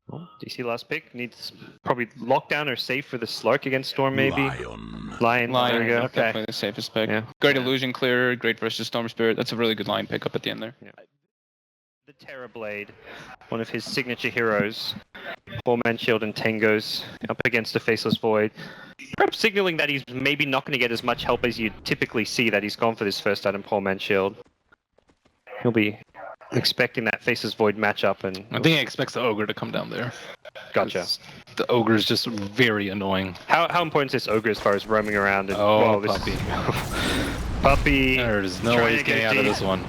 Well, DC last pick needs probably lockdown or safe for the Slurk against Storm, maybe. Lion. There we go. Okay. Definitely the safest pick. Yeah. Great illusion clearer, great versus Storm Spirit. That's a really good line pick up at the end there. Yeah. The Terrorblade, one of his signature heroes. 4-man shield and Tangos up against a Faceless Void. Perhaps signaling that he's maybe not going to get as much help as you typically see that he's gone for this first item 4-man shield. He'll be expecting that Faceless Void matchup, and I think he expects the Ogre to come down there. Gotcha. The Ogre is just very annoying. How important is this Ogre as far as roaming around? And, Puppy. Puppy. There's no way he's getting out of this one.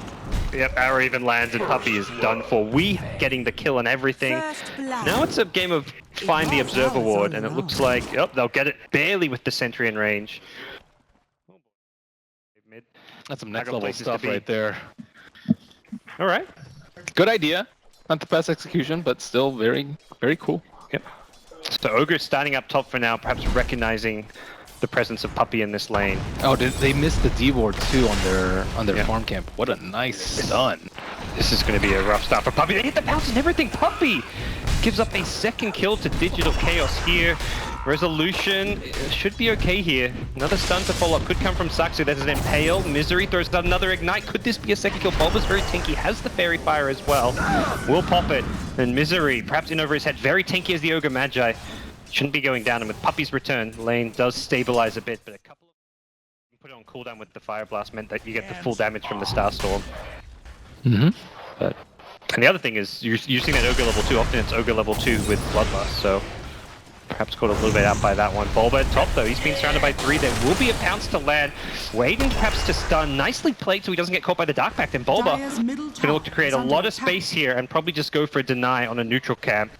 Yep, arrow even lands and Puppy is done for. We getting the kill and everything. Now it's a game of find the Observer Ward, and it looks like they'll get it barely with the Sentry in range. That's some next level stuff right there. All right. Good idea. Not the best execution, but still very, very cool. Yep. So Ogre starting up top for now, perhaps recognizing the presence of Puppy in this lane. Oh, did they miss the D ward too on their farm camp? What a nice stun. This is going to be a rough start for Puppy. They hit the bounce and everything. Puppy gives up a second kill to Digital Chaos here. Resolution should be okay here. Another stun to follow up could come from Saxu. There's an Impale. Misery throws out another Ignite. Could this be a second kill? Bulba's very tanky. Has the Fairy Fire as well. Will pop it. And Misery, perhaps in over his head. Very tanky as the Ogre Magi. Shouldn't be going down. And with Puppy's return, lane does stabilize a bit. But a couple of... Put it on cooldown with the Fire Blast meant that you get the full damage from the Starstorm. But... And the other thing is, you're using that Ogre level 2. Often it's Ogre level 2 with Bloodlust, so... Perhaps caught a little bit out by that one. Bulba at top though, he's been surrounded by 3. There will be a pounce to land. Waiting perhaps to stun. Nicely played so he doesn't get caught by the Dark Pact. And Bulba is going to look to create a lot of space here and probably just go for a deny on a neutral camp.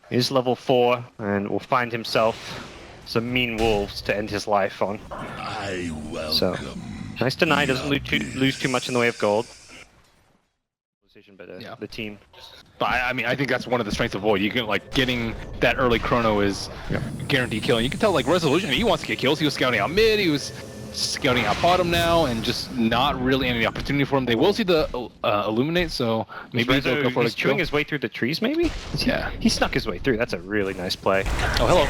Is level 4 and will find himself some mean wolves to end his life on. So, nice deny, doesn't lose too much in the way of gold. But the team... But I mean, I think that's one of the strengths of Void. You can, like, getting that early chrono is guaranteed killing. You can tell, like, Resolution, he wants to get kills. He was scouting out mid, he was scouting out bottom now, and just not really any opportunity for him. They will see the Illuminate, so maybe they'll go for he's chewing his way through the trees, maybe? Yeah. He snuck his way through. That's a really nice play. Oh, hello.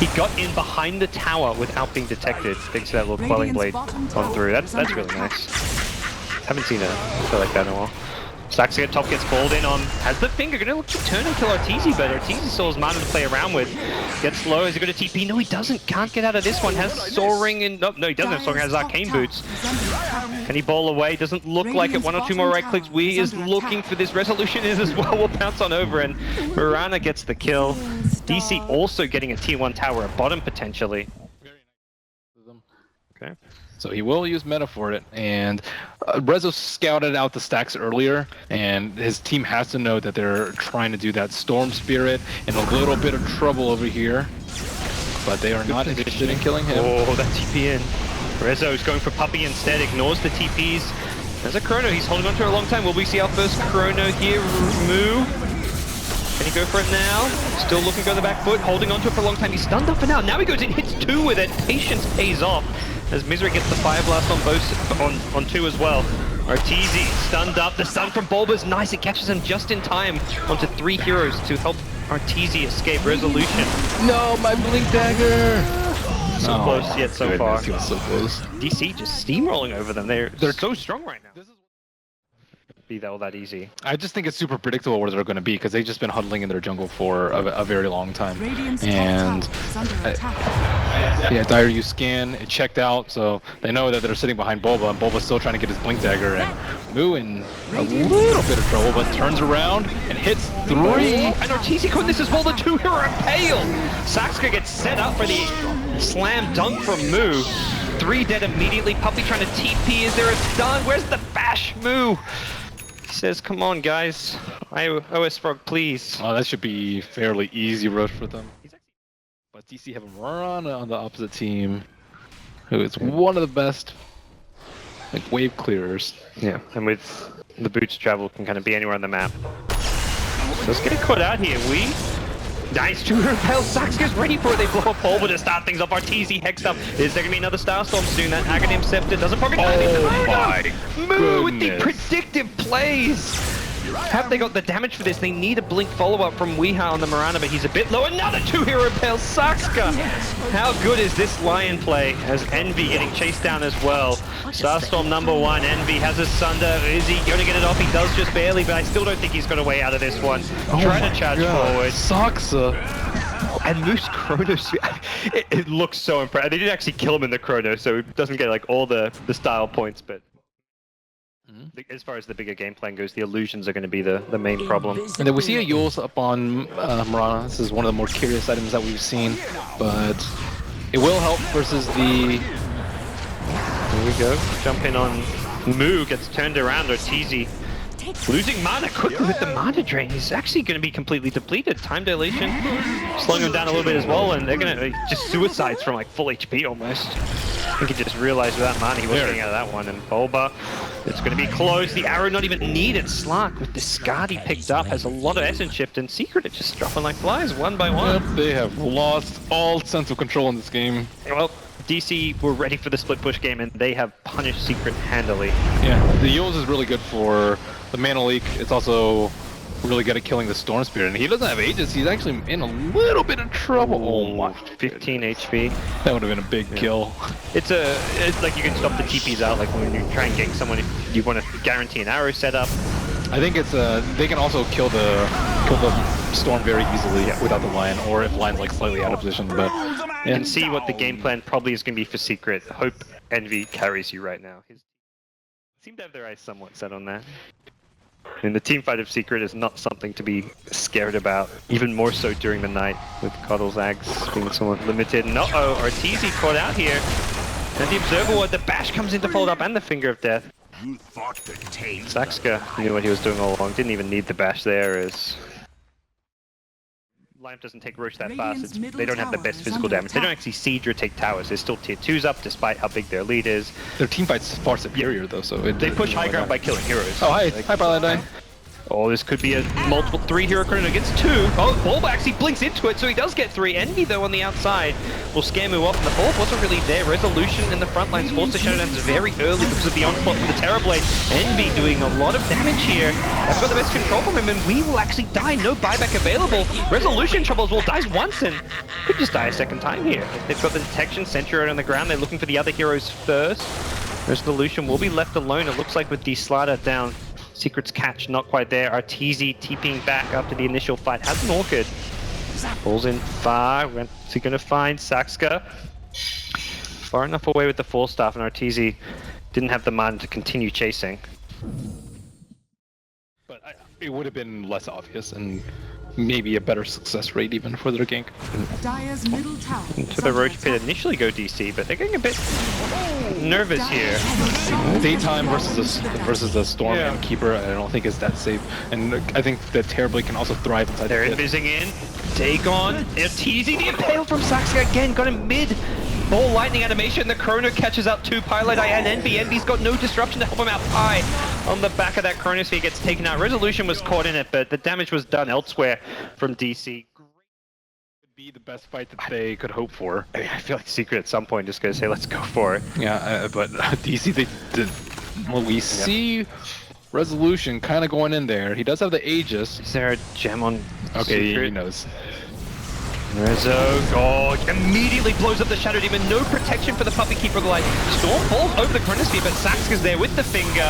He got in behind the tower without being detected, thanks to that little Quelling Blade on through. That's really nice. Haven't seen a play like that in a while. Saxy at top gets called in on, has the finger, gonna look to turn and kill Arteezy, but Arteezy still has Mana to play around with. Gets low, is he gonna TP? No, he doesn't, can't get out of this one. Has Soaring and, no, he doesn't have Soaring, has Arcane Boots. Can he ball away? Doesn't look like it. 1 or 2 more right clicks. Wee is looking for this. Resolution is as well, will pounce on over, and Mirana gets the kill. DC also getting a tier 1 tower at bottom potentially. Okay. So he will use Meta for it, and Rezo scouted out the stacks earlier, and his team has to know that they're trying to do that Storm Spirit in a little bit of trouble over here, but they are not interested in killing him. Oh, that TP in. Rezo's going for Puppy instead, ignores the TPs. There's a Chrono, he's holding on to it a long time. Will we see our first Chrono here? Moo. Can he go for it now? Still looking to go the back foot, holding on to it for a long time. He's stunned up for now. Now he goes in, hits 2 with it. Patience pays off. As Misery gets the Fire Blast on both on 2 as well. Arteezy stunned up. The stun from Bulba's nice. It catches him just in time onto 3 heroes to help Arteezy escape. Resolution. No, my Blink Dagger! So close yet so far. He was so close. DC just steamrolling over them. They're so strong right now. Be all that easy. I just think it's super predictable where they're going to be because they've just been huddling in their jungle for a very long time. And yeah, Dire used scan, it checked out, so they know that they're sitting behind Bulba, and Bulba's still trying to get his Blink Dagger, and Moo in a little bit of trouble, but turns around and hits 3. And Arteezy caught this as well, the 2-hero Impale! Saxka gets set up for the slam dunk from Moo. 3 dead immediately, Puppy trying to TP, is there a stun? Where's the bash, Moo? He says, come on guys, OS Frog please. Oh, that should be fairly easy rush for them. But DC have Mirana on the opposite team, who is one of the best like wave clearers. Yeah, and with the boots travel can kind of be anywhere on the map. So let's get it caught out here, Nice 2-hero Impale, Sax gets ready for it, they blow up Bulba to start things off. Arteezy hexed up. Is there going to be another Starstorm soon? That Aghanim Scepter doesn't forget. Oh my Moo with the predictive plays! Have they got the damage for this? They need a blink follow-up from Weeha on the Mirana, but he's a bit low. Another 2-hero pale Saxka! How good is this Lion play? As Envy getting chased down as well. Starstorm #1, Envy has a Sunder. Is he going to get it off? He does just barely, but I still don't think he's got a way out of this one. Trying to charge forward. Saxa. And Moose Chronos, it looks so impressive. They didn't actually kill him in the Chrono, so it doesn't get like all the style points, but as far as the bigger game plan goes, the illusions are going to be the main problem. And then we see a Yules up on Mirana. This is one of the more curious items that we've seen, but it will help versus the... Here we go, jump in on Moo, gets turned around, Arteezy losing mana quickly with the mana drain. He's actually going to be completely depleted. Time dilation, slowing him down a little bit as well, and they're going to just suicides from like full HP almost. I think he just realized without mana he wasn't getting out of that one, and Bulba, it's going to be close. The arrow not even needed. Slark with the Scard he picked up has a lot of essence shift, and Secret are just dropping like flies one by one. Yep, they have lost all sense of control in this game. Well, DC were ready for the split push game, and they have punished Secret handily. Yeah, the Yules is really good for the mana leak. It's also really good at killing the Storm Spirit, and he doesn't have Aegis. He's actually in a little bit of trouble. Oh my, 15 HP. That would have been a big kill. It's like you can stop the TPs out, like when you try and gank someone if you want to guarantee an arrow setup. I think it's they can also kill the Storm very easily without the Lion, or if Lion's like slightly out of position. But you can see what the game plan probably is going to be for Secret. Hope Envy carries you right now. His seem to have their eyes somewhat set on that. And the team fight of Secret is not something to be scared about, even more so during the night, with Coddle's Ags being somewhat limited. And uh-oh, Arteezy caught out here. And the Observer Ward, the Bash comes in to fold up, and the Finger of Death. Saxka knew what he was doing all along, didn't even need the Bash there, as Lion doesn't take Roche that fast. They don't have the best physical damage. They don't actually siege or take towers. They're still tier 2s up, despite how big their lead is. Their team fight's far superior, though, so... They push high ground by killing heroes. Oh, hi. Hi, Paladin. Oh, this could be a multiple 3-hero chrono against 2. Oh, Bulba actually blinks into it, so he does get 3. Envy, though, on the outside will scare Moo off, and the fourth wasn't really there. Resolution in the front lines forced the Shadow Dance very early because of the onslaught from the Terrorblade. Envy doing a lot of damage here. They've got the best control from him, and we will actually die. No buyback available. Resolution trouble as well. Dies once, and could just die a second time here. They've got the detection sentry right on the ground. They're looking for the other heroes first. Resolution will be left alone, it looks like, with the Slider down. Secret's catch not quite there. Arteezy TPing back after the initial fight. Has an Orchid. Falls in far. When's he going to find Saxka? Far enough away with the Full Staff, and Arteezy didn't have the mana to continue chasing. But it would have been less obvious, and maybe a better success rate even for their gank. Dire's middle tower Into the Roach Pit initially go DC, but they're getting a bit nervous here. Daytime versus the Storm and Keeper, I don't think is that safe. And I think the Terrorblade can also thrive inside They're the pit. invising in. Take on. Arteezy, the Impale from Saxka again. Got him mid. Ball lightning animation. The Chrono catches out 2 Pilot Eye and Envy. Envy's got no disruption to help him out high. On the back of that Chronosphere gets taken out. Resolution was caught in it, but the damage was done elsewhere from DC. Could be the best fight that they could hope for. I mean, I feel like Secret at some point just gonna say, let's go for it. Yeah, but DC, they did. Well, we see Resolution kind of going in there. He does have the Aegis. Is there a gem on Okay, Secret? he knows. Rezo, oh, immediately blows up the Shadow Demon. No protection for the Puppy Keeper Glide. Storm falls over the Chronosphere, but Saxka's there with the Finger.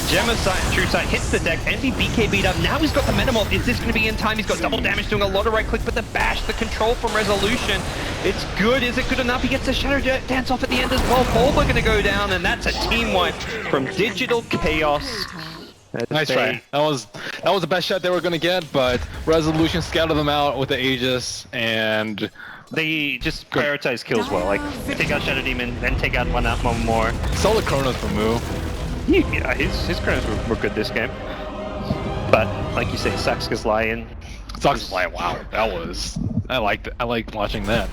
Gem of Sight, True Sight hits the deck. Envy BK beat up. Now he's got the Metamorph. Is this going to be in time? He's got double damage, doing a lot of right click, but the Bash, the control from Resolution. It's good. Is it good enough? He gets the Shadow Dance off at the end as well. Bulba going to go down, and that's a team wipe from Digital Chaos. Nice try. That was the best shot they were gonna get, but Resolution scouted them out with the Aegis, and they just prioritize kills well. Like take out Shadow Demon, then take out one more. Solid Chronos for Moo. Yeah, his Chronos were good this game. But like you say, Saxka's Lion. Saxka's Lion. Wow, that was. I liked watching that.